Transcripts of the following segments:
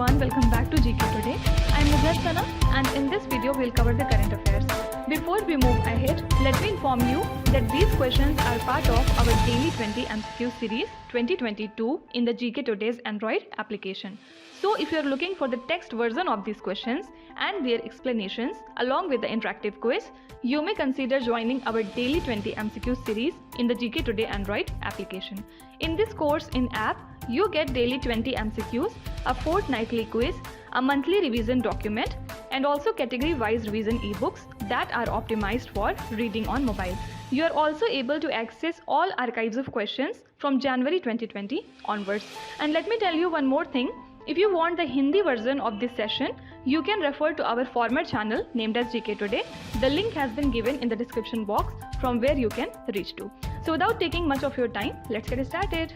everyone, welcome back to GK Today. I am Sana and in this video we'll cover the current affairs. Before we move ahead, let me inform you that these questions are part of our Daily 20 MCQ series 2022 in the GK Today's Android application. So if you are looking for the text version of these questions and their explanations along with the interactive quiz, you may consider joining our Daily 20 MCQ series in the GK Today Android application. In this course in app, you get daily 20 MCQs, a fortnightly quiz, a monthly revision document, and also category-wise revision e-books that are optimized for reading on mobile. You are also able to access all archives of questions from January 2020 onwards. And let me tell you one more thing. If you want the Hindi version of this session, you can refer to our former channel named as GK Today. The link has been given in the description box from where you can reach to. So without taking much of your time, let's get started.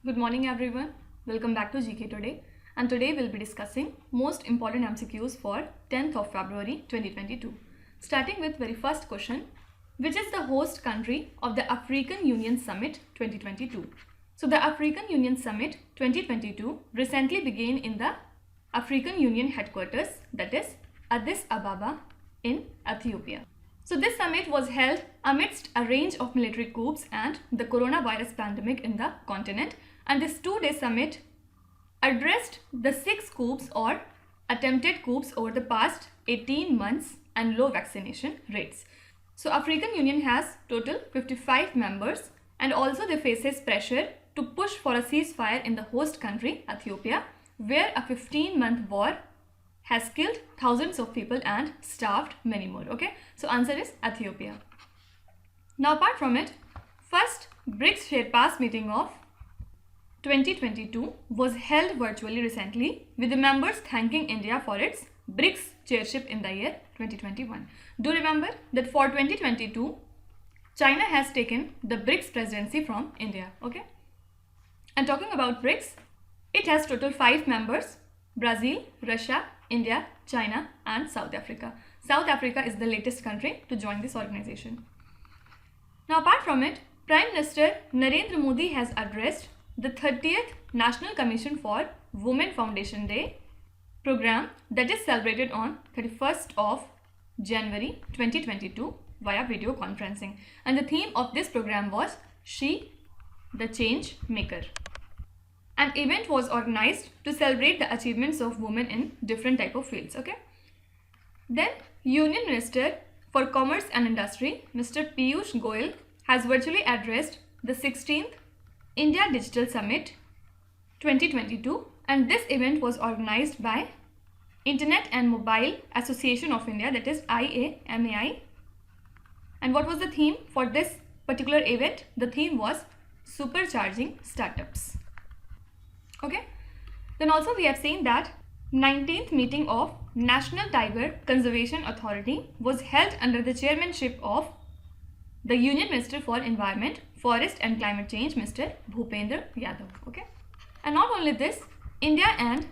Good morning everyone. Welcome back to GK Today. And today we'll be discussing most important MCQs for 10th of February 2022. Starting with very first question, which is the host country of the African Union Summit 2022? So the African Union Summit 2022 recently began in the African Union headquarters, that is Addis Ababa in Ethiopia. So this summit was held amidst a range of military coups and the coronavirus pandemic in the continent, and this two-day summit addressed the 6 coups or attempted coups over the past 18 months and low vaccination rates. So African Union has total 55 members and also they faces pressure to push for a ceasefire in the host country Ethiopia, where a 15-month war has killed thousands of people and starved many more. Okay, so answer is Ethiopia. Now apart from it, first BRICS Sherpas meeting of 2022 was held virtually recently, with the members thanking India for its BRICS chairship in the year 2021. Do remember that for 2022, China has taken the BRICS presidency from India. Okay, and talking about BRICS, it has total 5 members: Brazil, Russia, India, China and South Africa. South Africa is the latest country to join this organization. Now apart from it, Prime Minister Narendra Modi has addressed the 30th National Commission for Women Foundation Day program that is celebrated on 31st of January 2022 via video conferencing. And the theme of this program was She, the Change Maker. An event was organized to celebrate the achievements of women in different type of fields. Okay. Then Union Minister for Commerce and Industry, Mr. Piyush Goyal, has virtually addressed the 16th India Digital Summit 2022, and this event was organized by Internet and Mobile Association of India, that is IAMAI. And what was the theme for this particular event? The theme was supercharging startups. Okay. Then also we have seen that 19th meeting of National Tiger Conservation Authority was held under the chairmanship of the Union Minister for Environment, Forest and Climate Change, Mr. Bhupendra Yadav. Okay. And not only this, India and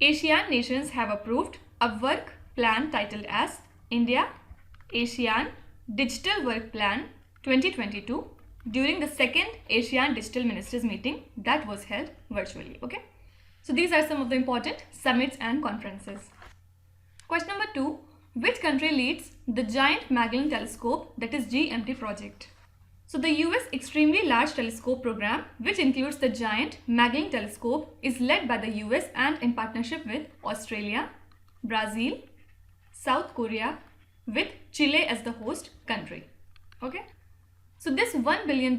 ASEAN nations have approved a work plan titled as India ASEAN Digital Work Plan 2022 during the 2nd ASEAN Digital Ministers meeting that was held virtually. Okay. So these are some of the important summits and conferences. Question number 2. Which country leads the Giant Magellan Telescope, that is GMT project? So the US Extremely Large Telescope program, which includes the Giant Magellan Telescope, is led by the US and in partnership with Australia, Brazil, South Korea, with Chile as the host country. Okay. So this $1 billion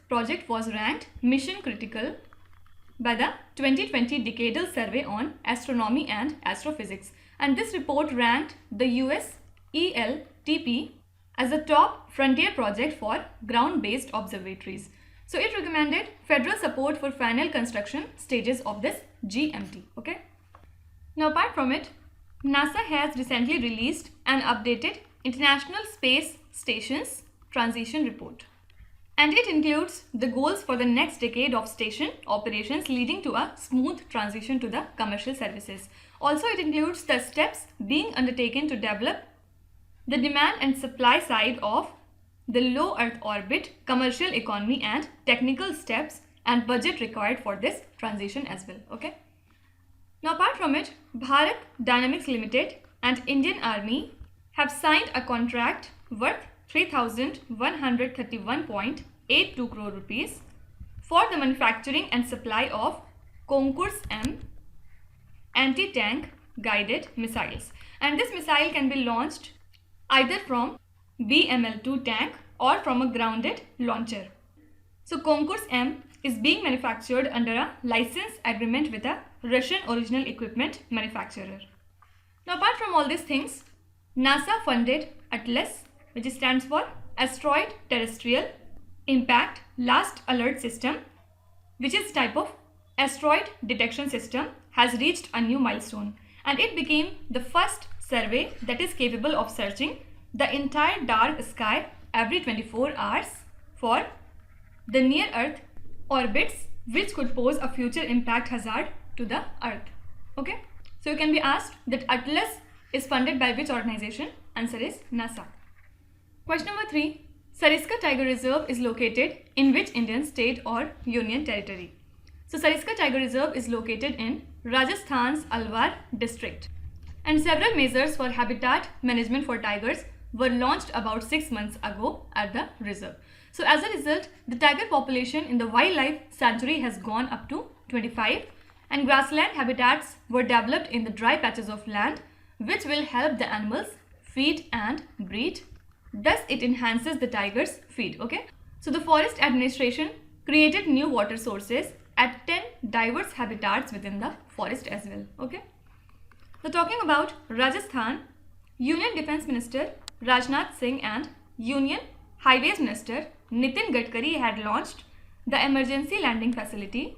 project was ranked mission critical by the 2020 Decadal Survey on Astronomy and Astrophysics. And this report ranked the US ELTP as a top frontier project for ground-based observatories. So it recommended federal support for final construction stages of this GMT. Okay. Now apart from it, NASA has recently released an updated International Space Station's transition report. And it includes the goals for the next decade of station operations leading to a smooth transition to the commercial services. Also, it includes the steps being undertaken to develop the demand and supply side of the low Earth orbit, commercial economy and technical steps and budget required for this transition as well. Okay. from it, Bharat Dynamics Limited and Indian Army have signed a contract worth 3,131.82 crore rupees for the manufacturing and supply of Concourse M anti-tank guided missiles. And this missile can be launched either from BML-2 tank or from a grounded launcher. So Concourse M is being manufactured under a license agreement with a Russian original equipment manufacturer. Now apart from all these things, NASA funded ATLAS, which stands for Asteroid Terrestrial Impact Last Alert System, which is type of asteroid detection system, has reached a new milestone, and it became the first survey that is capable of searching the entire dark sky every 24 hours for the near Earth orbits which could pose a future impact hazard to the Earth. Okay, so you can be asked that ATLAS is funded by which organization? Answer is NASA. Question number 3. Sariska Tiger Reserve is located in which Indian state or union territory? So Sariska Tiger Reserve is located in Rajasthan's Alwar district, and several measures for habitat management for tigers were launched about 6 months ago at the reserve. So as a result, the tiger population in the wildlife sanctuary has gone up to 25, and grassland habitats were developed in the dry patches of land, which will help the animals feed and breed. Thus it enhances the tiger's feed. Okay, so the forest administration created new water sources at 10 diverse habitats within the forest as well. Okay, so talking about Rajasthan, Union Defence Minister Rajnath Singh and Union Highways Minister Nitin Gadkari had launched the emergency landing facility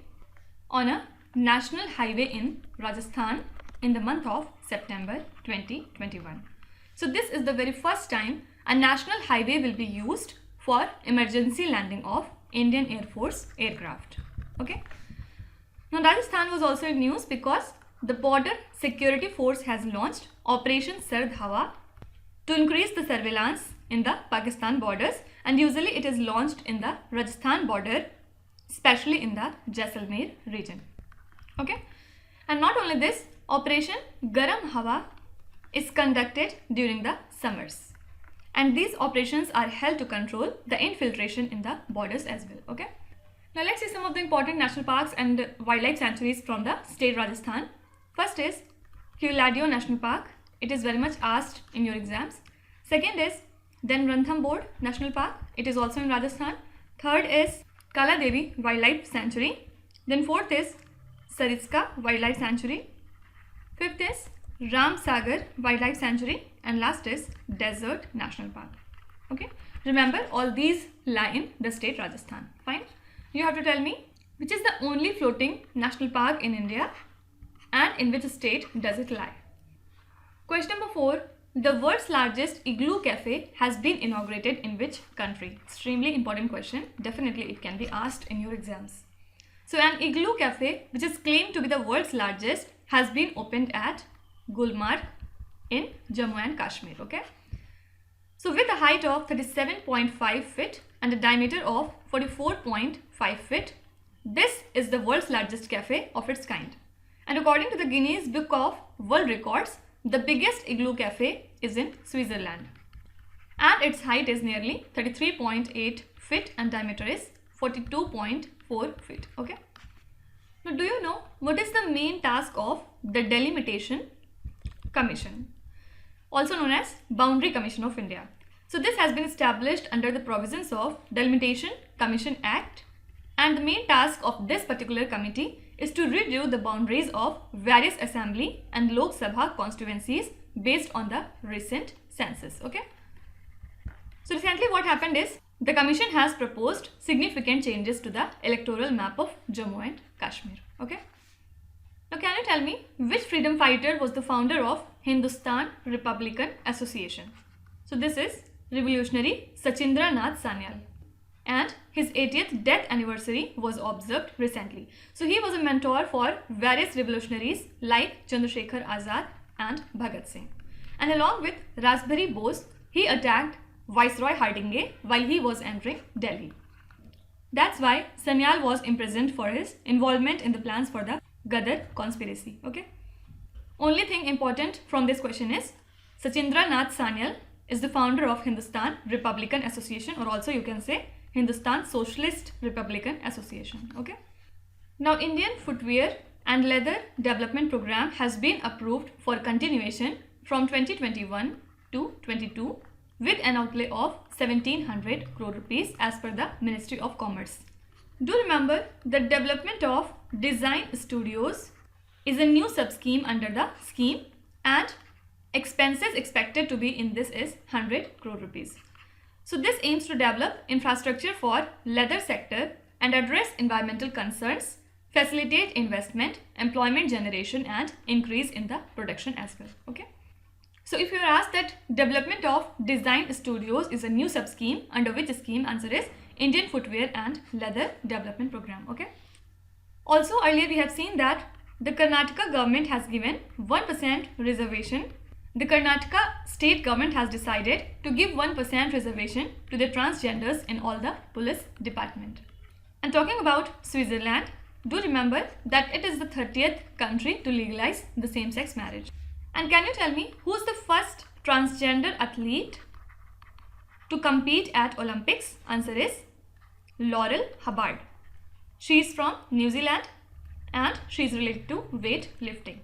on a national highway in Rajasthan in the month of September 2021. So this is the very first time a national highway will be used for emergency landing of Indian Air Force aircraft. Okay. Now Rajasthan was also in news because the Border Security Force has launched Operation Sard Hawa to increase the surveillance in the Pakistan borders, and usually it is launched in the Rajasthan border, especially in the Jaisalmer region. Okay, and not only this, Operation Garam Hawa is conducted during the summers, and these operations are held to control the infiltration in the borders as well. Okay, now let's see some of the important national parks and wildlife sanctuaries from the state Rajasthan. First is Huladiyo National Park. It is very much asked in your exams. Second is then Ranthambore National Park. It is also in Rajasthan. Third is Kala Devi Wildlife Sanctuary. Then fourth is Sariska Wildlife Sanctuary. Fifth is Ram Sagar Wildlife Sanctuary, and last is Desert National Park. Okay, remember all these lie in the state Rajasthan. Fine. You have to tell me which is the only floating national park in India and in which state does it lie. Question number 4. The world's largest Igloo Cafe has been inaugurated in which country? Extremely important question. Definitely it can be asked in your exams. So an Igloo Cafe, which is claimed to be the world's largest, has been opened at Gulmarg in Jammu and Kashmir. Okay. So with a height of 37.5 feet and a diameter of 44.5 feet, this is the world's largest cafe of its kind. And according to the Guinness Book of World Records, the biggest Igloo Cafe is in Switzerland, and its height is nearly 33.8 feet and diameter is 42.4 feet. Okay. Now do you know what is the main task of the Delimitation Commission, also known as Boundary Commission of India? So this has been established under the provisions of Delimitation Commission Act, and the main task of this particular committee is to review the boundaries of various assembly and Lok Sabha constituencies based on the recent census. Okay. So recently what happened is the commission has proposed significant changes to the electoral map of Jammu and Kashmir. Okay. Now can you tell me which freedom fighter was the founder of Hindustan Republican Association? So this is Revolutionary Sachindranath Sanyal, and his 80th death anniversary was observed recently. So he was a mentor for various revolutionaries like Chandrasekhar Azad and Bhagat Singh. And along with Raspberry Bose, he attacked Viceroy Hardinge while he was entering Delhi. That's why Sanyal was imprisoned for his involvement in the plans for the Gadar conspiracy. Okay. Only thing important from this question is Sachindra Nath Sanyal is the founder of Hindustan Republican Association, or also you can say Hindustan Socialist Republican Association. Okay. Now Indian Footwear and Leather Development Program has been approved for continuation from 2021 to 22 with an outlay of 1700 crore rupees as per the Ministry of Commerce. Do remember the development of design studios is a new sub-scheme under the scheme, and expenses expected to be in this is 100 crore rupees. So this aims to develop infrastructure for leather sector and address environmental concerns, facilitate investment, employment generation and increase in the production as well. Okay. So if you are asked that development of design studios is a new sub-scheme, under which scheme, answer is Indian Footwear and Leather Development Program. Okay. Also earlier we have seen that the Karnataka government has given 1% reservation. The Karnataka state government has decided to give 1% reservation to the transgenders in all the police department. And talking about Switzerland, do remember that it is the 30th country to legalize the same-sex marriage. And can you tell me who is the first transgender athlete to compete at Olympics? Answer is Laurel Hubbard. She is from New Zealand and she is related to weight lifting.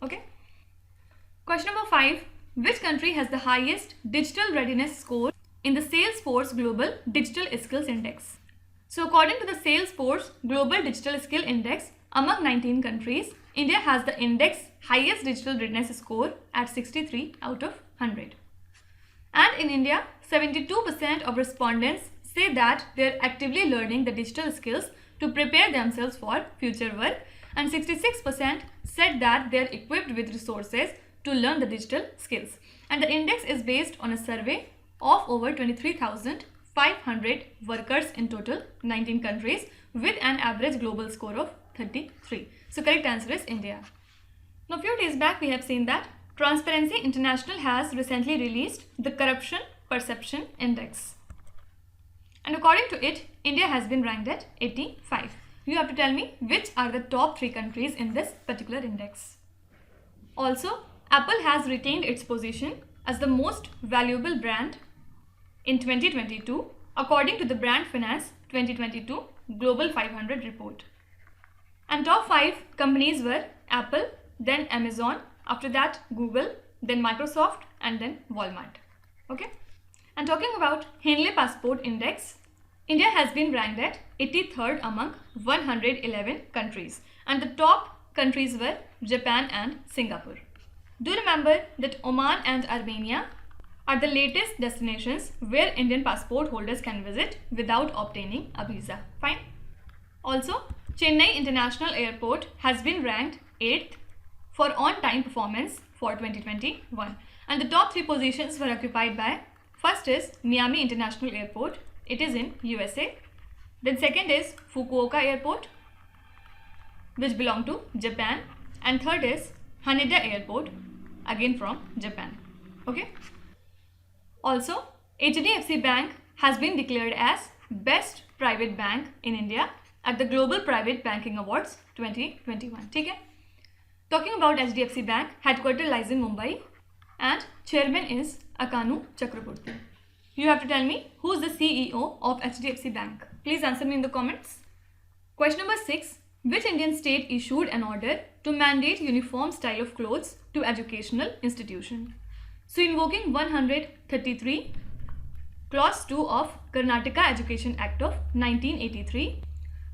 Okay. Question number 5. Which country has the highest digital readiness score in the Salesforce Global Digital Skills Index? So according to the Salesforce Global Digital Skill Index, among 19 countries, India has the index highest digital readiness score at 63 out of 100. And in India, 72% of respondents say that they are actively learning the digital skills to prepare themselves for future work, and 66% said that they are equipped with resources to learn the digital skills. And the index is based on a survey of over 23,500 workers in total 19 countries with an average global score of 33. So correct answer is India. Now few days back we have seen that Transparency International has recently released the Corruption Perception Index. And according to it, India has been ranked at 85. You have to tell me which are the top 3 countries in this particular index. Also, Apple has retained its position as the most valuable brand in 2022 according to the Brand Finance 2022 Global 500 report. And top 5 companies were Apple, then Amazon, after that Google, then Microsoft and then Walmart. Okay. And talking about Henley Passport Index, India has been ranked at 83rd among 111 countries, and the top countries were Japan and Singapore. Do remember that Oman and Armenia are the latest destinations where Indian passport holders can visit without obtaining a visa. Fine. Also, Chennai International Airport has been ranked 8th for on-time performance for 2021, and the top 3 positions were occupied by, first is Miami International Airport, it is in USA. Then second is Fukuoka Airport, which belong to Japan, and third is Haneda Airport, again from Japan. Okay. Also, HDFC Bank has been declared as Best Private Bank in India at the Global Private Banking Awards 2021. Okay. Talking about HDFC Bank, headquarters lies in Mumbai and chairman is Akanu Chakraborty. You have to tell me who is the CEO of HDFC Bank. Please answer me in the comments. Question number 6. Which Indian state issued an order to mandate uniform style of clothes to educational institution? So invoking 133 clause 2 of Karnataka Education Act of 1983,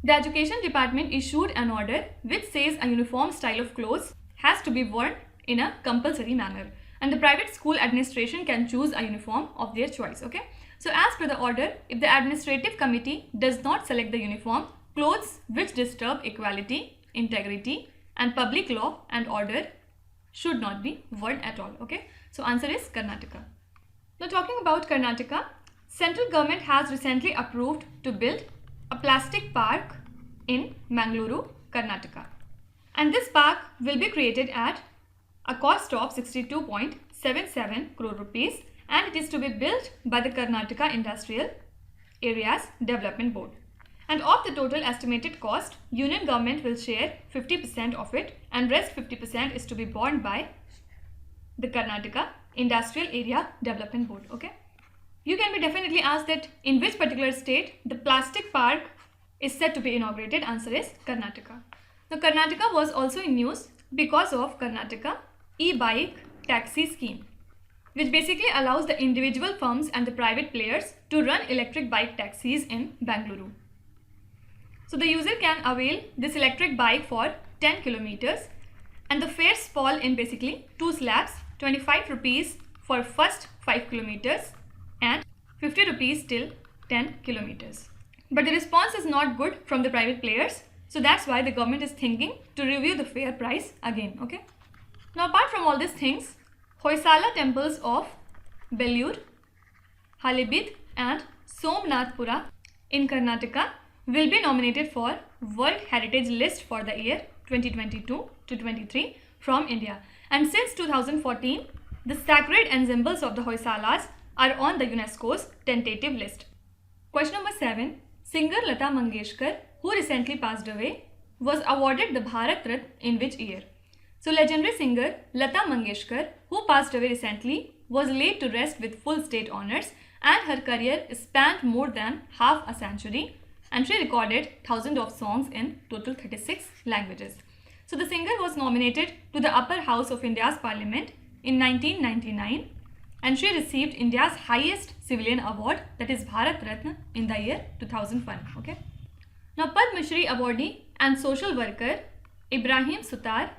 the Education Department issued an order which says a uniform style of clothes has to be worn in a compulsory manner, and the private school administration can choose a uniform of their choice. Okay. So as per the order, if the administrative committee does not select the uniform, clothes which disturb equality, integrity and public law and order should not be worn at all. Okay. So answer is Karnataka. Now talking about Karnataka, central government has recently approved to build a plastic park in Mangaluru, Karnataka. And this park will be created at a cost of 62.77 crore rupees, and it is to be built by the Karnataka Industrial Areas Development Board. And of the total estimated cost, Union government will share 50% of it, and rest 50% is to be borne by the Karnataka Industrial Area Development Board. Okay. You can be definitely asked that in which particular state the plastic park is said to be inaugurated. Answer is Karnataka. Now Karnataka was also in news because of Karnataka e-bike taxi scheme, which basically allows the individual firms and the private players to run electric bike taxis in Bengaluru. So the user can avail this electric bike for 10 kilometers, and the fares fall in basically two slabs, 25 rupees for first 5 kilometers and 50 rupees till 10 kilometers. But the response is not good from the private players, so that's why the government is thinking to review the fare price again. Okay. Now apart from all these things, Hoysala temples of Belur, Halibid and Somnathpura in Karnataka will be nominated for World Heritage List for the year 2022 to 23 from India. And since 2014, the sacred ensembles of the Hoysalas are on the UNESCO's tentative list. Question number 7. Singer Lata Mangeshkar, who recently passed away, was awarded the Bharat Ratna in which year? So legendary singer Lata Mangeshkar, who passed away recently, was laid to rest with full state honors, and her career spanned more than half a century, and she recorded thousands of songs in total 36 languages. So the singer was nominated to the upper house of India's parliament in 1999, and she received India's highest civilian award, that is Bharat Ratna, in the year 2001. Okay. Now Padma Shri awardee and social worker Ibrahim Sutar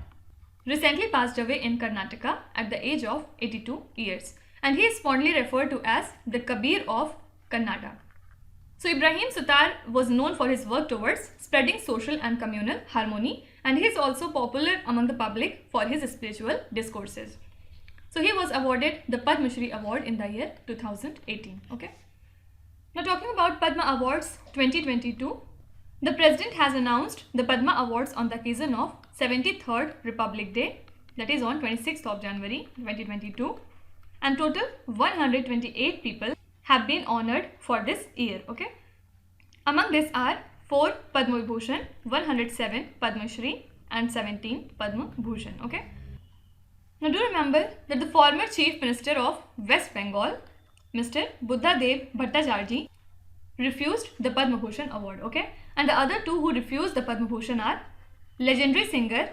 recently passed away in Karnataka at the age of 82 years, and he is fondly referred to as the Kabir of Kannada. So Ibrahim Sutar was known for his work towards spreading social and communal harmony, and he is also popular among the public for his spiritual discourses. So he was awarded the Padma Shri award in the year 2018. Okay. Now talking about Padma Awards 2022, the President has announced the Padma Awards on the occasion of 73rd Republic Day, that is on 26th of January 2022, and total 128 people have been honored for this year. Okay. Among this are 4 Padma Vibhushan, 107 Padma Shri and 17 Padma Bhushan. Okay. Now do remember that the former Chief Minister of West Bengal, Mr. Buddhadev Bhattacharya, refused the Padma Bhushan award. Okay. And the other 2 who refused the Padma Bhushan are legendary singer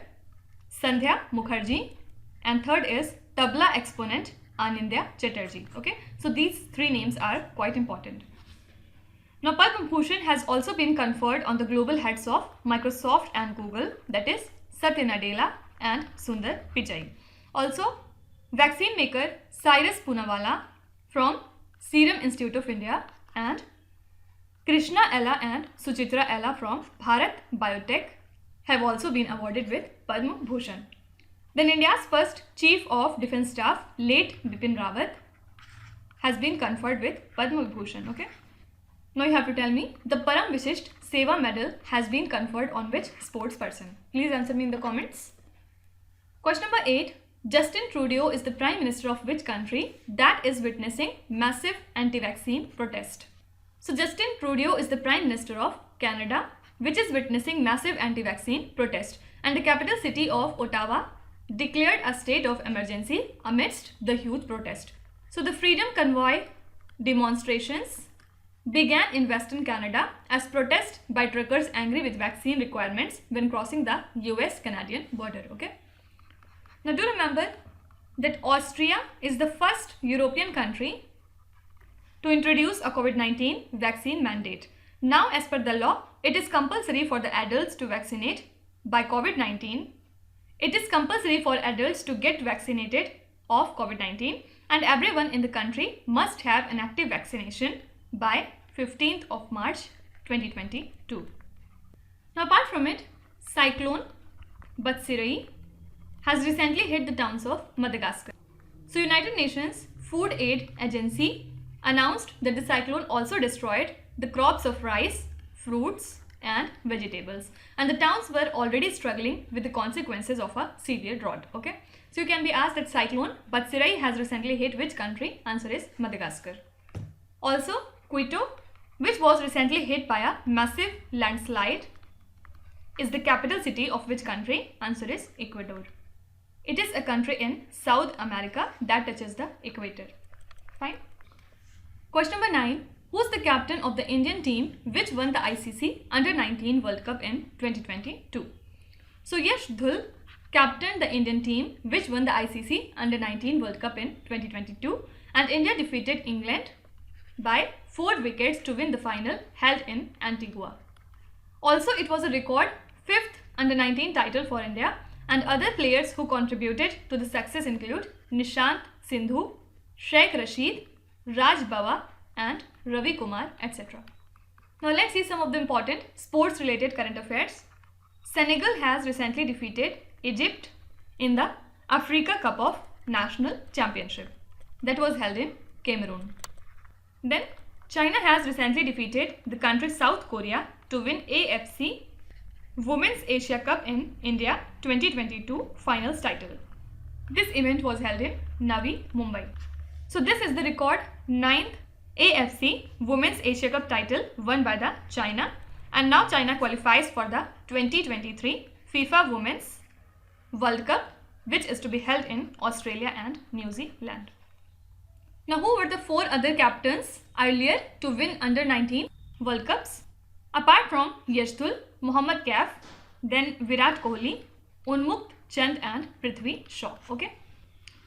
Sandhya Mukherjee, and third is tabla exponent Anindya Chatterjee. Okay. So these 3 names are quite important. Now Padma Bhushan has also been conferred on the global heads of Microsoft and Google, that is Satya Nadella and Sundar Pichai. Also, vaccine maker Cyrus Poonawalla from Serum Institute of India and Krishna Ella and Suchitra Ella from Bharat Biotech have also been awarded with Padma Bhushan. Then India's first Chief of Defence Staff, late Bipin Rawat, has been conferred with Padma Bhushan. Okay. Now you have to tell me the Param Vishisht Seva medal has been conferred on which sports person? Please answer me in the comments. Question number 8. Justin Trudeau is the Prime Minister of which country that is witnessing massive anti-vaccine protest? So Justin Trudeau is the Prime Minister of Canada, which is witnessing massive anti-vaccine protest, and the capital city of Ottawa declared a state of emergency amidst the huge protest. So the Freedom Convoy demonstrations began in Western Canada as protest by truckers angry with vaccine requirements when crossing the US-Canadian border. Okay. Now do remember that Austria is the first European country to introduce a COVID-19 vaccine mandate. Now as per the law, it is compulsory for the adults to vaccinate by COVID-19. It is compulsory for adults to get vaccinated of COVID-19, and everyone in the country must have an active vaccination by 15th of March 2022. Now apart from it, cyclone Batsirai has recently hit the towns of Madagascar. So United Nations Food Aid Agency announced that the cyclone also destroyed the crops of rice, fruits and vegetables, and the towns were already struggling with the consequences of a severe drought. Okay, so you can be asked that cyclone Batsirai has recently hit which country? Answer is Madagascar. Also, Quito which was recently hit by a massive landslide, is the capital city of which country? Answer is Ecuador. It is a country in South America that touches the equator. Fine. Question number 9. Who is the captain of the Indian team which won the ICC Under-19 World Cup in 2022? So Yash Dhul captained the Indian team which won the ICC Under-19 World Cup in 2022, and India defeated England by 4 wickets to win the final held in Antigua. Also, it was a record 5th Under-19 title for India, and other players who contributed to the success include Nishant Sindhu, Sheikh Rashid, Raj Bawa and Ravi Kumar, etc. Now let's see some of the important sports related current affairs. Senegal has recently defeated Egypt in the Africa Cup of National Championship that was held in Cameroon. Then China has recently defeated the country South Korea to win AFC Women's Asia Cup in India 2022 finals title. This event was held in Navi, Mumbai. So this is the record 9th AFC Women's Asia Cup title won by the China, and now China qualifies for the 2023 FIFA Women's World Cup, which is to be held in Australia and New Zealand. Now, who were the 4 other captains earlier to win Under-19 World Cups? Apart from Yash Dhul, Mohammad Kaif, then Virat Kohli, Unmukt Chand and Prithvi Shaw. Okay.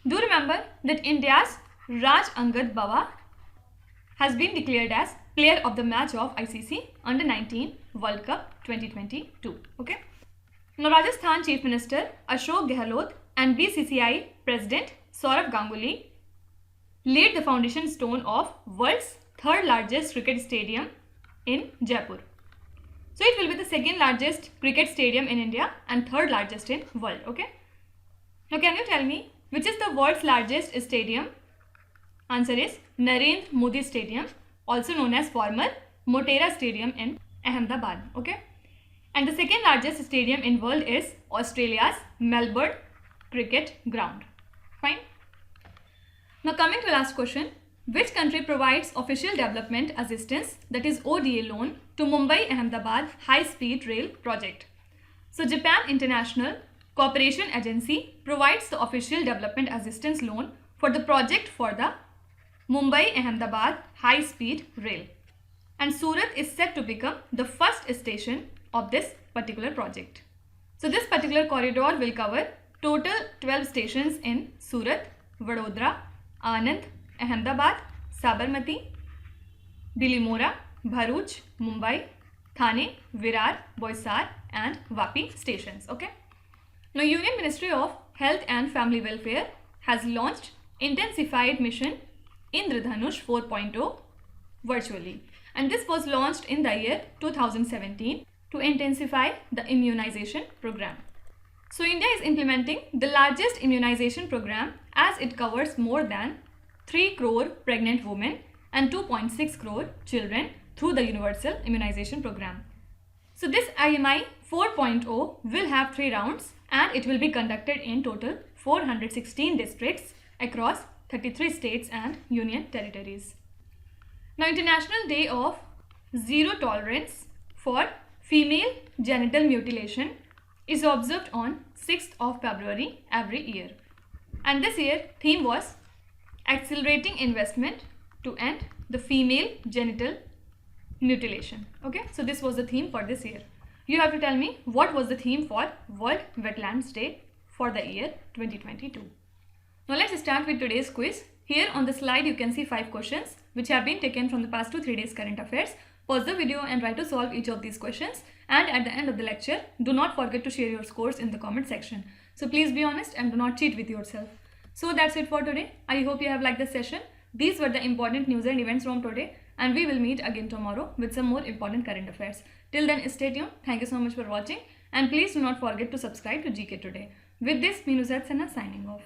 Do remember that India's Raj Angad Bawa has been declared as player of the match of ICC Under-19 World Cup 2022. Okay. Now, Rajasthan Chief Minister Ashok Gehlot and BCCI President Saurav Ganguly laid the foundation stone of world's 3rd largest cricket stadium in Jaipur. So it will be the 2nd largest cricket stadium in India and 3rd largest in world. Okay. Now can you tell me which is the world's largest stadium? Answer is Narendra Modi Stadium, also known as former Motera Stadium in Ahmedabad. Okay. And the 2nd largest stadium in world is Australia's Melbourne Cricket Ground. Fine. Now coming to last question. Which country provides official development assistance, that is ODA loan, to Mumbai-Ahmedabad High-Speed Rail Project? So Japan International Cooperation Agency provides the official development assistance loan for the project for the Mumbai-Ahmedabad High-Speed Rail. And Surat is set to become the first station of this particular project. So this particular corridor will cover total 12 stations in Surat, Vadodara, Anand, Ahmedabad, Sabarmati, Bilimora, Bharuch, Mumbai, Thane, Virar, Boisar and Vapi stations. Okay. Now Union Ministry of Health and Family Welfare has launched intensified mission Indradhanush 4.0 virtually, and this was launched in the year 2017 to intensify the immunization program. So India is implementing the largest immunization program as it covers more than 3 crore pregnant women and 2.6 crore children through the Universal Immunization Program. So this IMI 4.0 will have 3 rounds and it will be conducted in total 416 districts across 33 states and union territories. Now, International Day of Zero Tolerance for Female Genital Mutilation is observed on 6th of February every year. And this year theme was accelerating investment to end the female genital mutilation. Okay, so this was the theme for this year. You have to tell me what was the theme for World Wetlands Day for the year 2022. Now let's start with today's quiz. Here on the slide you can see 5 questions which have been taken from the past 2-3 days current affairs. Pause the video and try to solve each of these questions, and at the end of the lecture do not forget to share your scores in the comment section. So please be honest and do not cheat with yourself. So that's it for today. I hope you have liked this session. These were the important news and events from today, and we will meet again tomorrow with some more important current affairs. Till then, stay tuned. Thank you so much for watching, and please do not forget to subscribe to GK Today. With this, me Nuzhat Sana signing off.